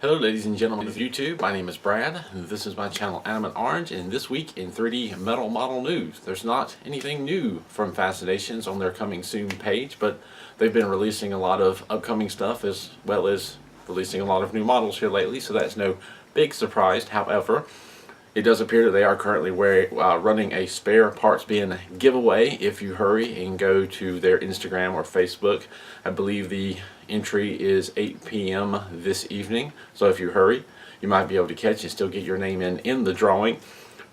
Hello ladies and gentlemen of YouTube, my name is Brad, and this is my channel Animate Orange, and this week in 3D metal model news. There's not anything new from Fascinations on their coming soon page, but they've been releasing a lot of upcoming stuff as well as releasing a lot of new models here lately, so that's no big surprise. However, it does appear that they are currently running a spare parts bin giveaway. If you hurry and go to their Instagram or Facebook, I believe the entry is 8 p.m. this evening. So if you hurry, you might be able to catch and still get your name in the drawing.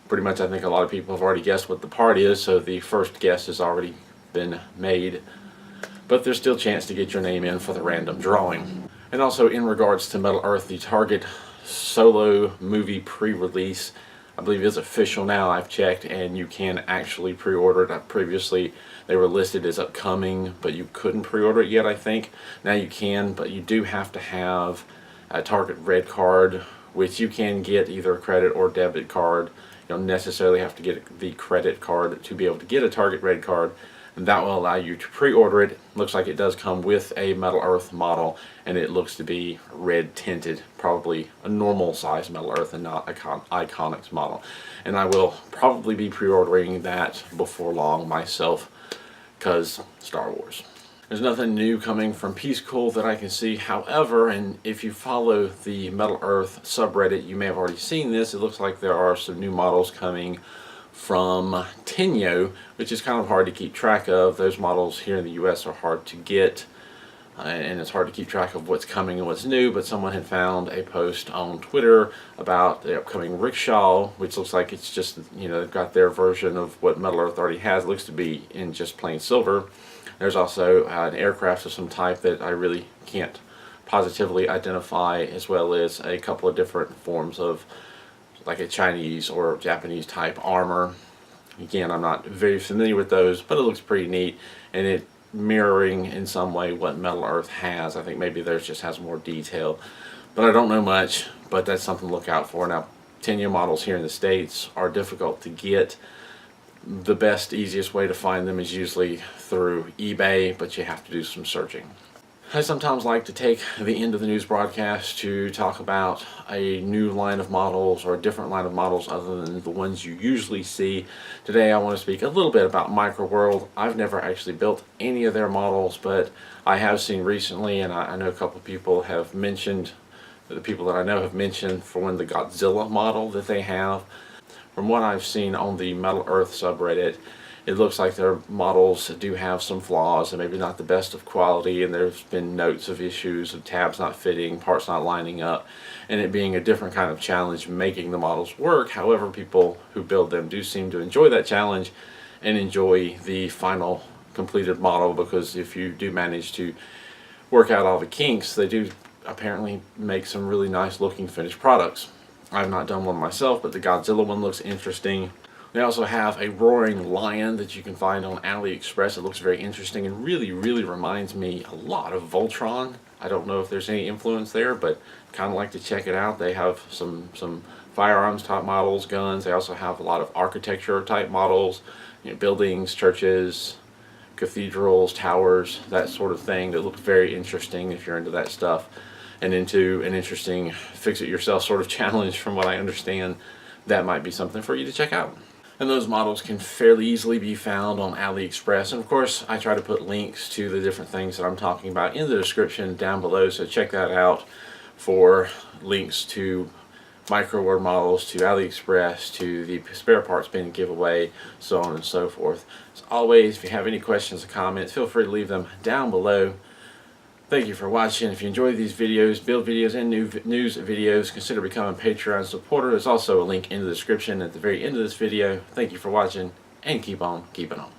Pretty much I think a lot of people have already guessed what the part is, so the first guess has already been made. But there's still a chance to get your name in for the random drawing. And also in regards to Middleearth, the Target solo movie pre-release I believe is official now. I've checked and you can actually pre-order it. Previously they were listed as upcoming, but you couldn't pre-order it yet, I think. Now you can, but you do have to have a Target Red card, which you can get either a credit or debit card. You don't necessarily have to get the credit card to be able to get a Target Red card, and that will allow you to pre-order it. Looks like it does come with a Middleearth model, and it looks to be red tinted, probably a normal size Middleearth and not a Iconics model. And I will probably be pre-ordering that before long myself, because Star Wars. There's nothing new coming from Peace Cool that I can see. However, and if you follow the Middleearth subreddit, you may have already seen this. It looks like there are some new models coming from Tenyo, which is kind of hard to keep track of. Those models here in the US are hard to get, and it's hard to keep track of what's coming and what's new. But someone had found a post on Twitter about the upcoming rickshaw, which looks like it's just, you know, they've got their version of what Middleearth already has. It looks to be in just plain silver. There's also an aircraft of some type that I really can't positively identify, as well as a couple of different forms of like a Chinese or Japanese type armor. Again, I'm not very familiar with those, but it looks pretty neat, and it mirroring in some way what Middleearth has. I think maybe theirs just has more detail, but I don't know much, but that's something to look out for. Now, Tenyo models here in the States are difficult to get. The best, easiest way to find them is usually through eBay, but you have to do some searching. I sometimes like to take the end of the news broadcast to talk about a new line of models or a different line of models other than the ones you usually see. Today I want to speak a little bit about Microworld. I've never actually built any of their models, but I have seen recently, and I know a couple of people have mentioned, the people that I know have mentioned for one, the Godzilla model that they have. From what I've seen on the Middleearth subreddit, it looks like their models do have some flaws and maybe not the best of quality, and there's been notes of issues of tabs not fitting, parts not lining up, and it being a different kind of challenge making the models work. However, people who build them do seem to enjoy that challenge and enjoy the final completed model, because if you do manage to work out all the kinks, they do apparently make some really nice looking finished products. I've not done one myself, but the Godzilla one looks interesting. They also have a roaring lion that you can find on AliExpress. It looks very interesting and really reminds me a lot of Voltron. I don't know if there's any influence there, but kind of like to check it out. They have some firearms type models, guns. They also have a lot of architecture type models, you know, buildings, churches, cathedrals, towers, that sort of thing. That looks very interesting if you're into that stuff, and into an interesting fix-it-yourself sort of challenge. From what I understand, that might be something for you to check out. And those models can fairly easily be found on AliExpress. And of course, I try to put links to the different things that I'm talking about in the description down below, so check that out for links to Microworld models, to AliExpress, to the spare parts bin giveaway, so on and so forth. As always, if you have any questions or comments, feel free to leave them down below. Thank you for watching. If you enjoy these videos, build videos, and news videos, consider becoming a Patreon supporter. There's also a link in the description at the very end of this video. Thank you for watching, and keep on keeping on.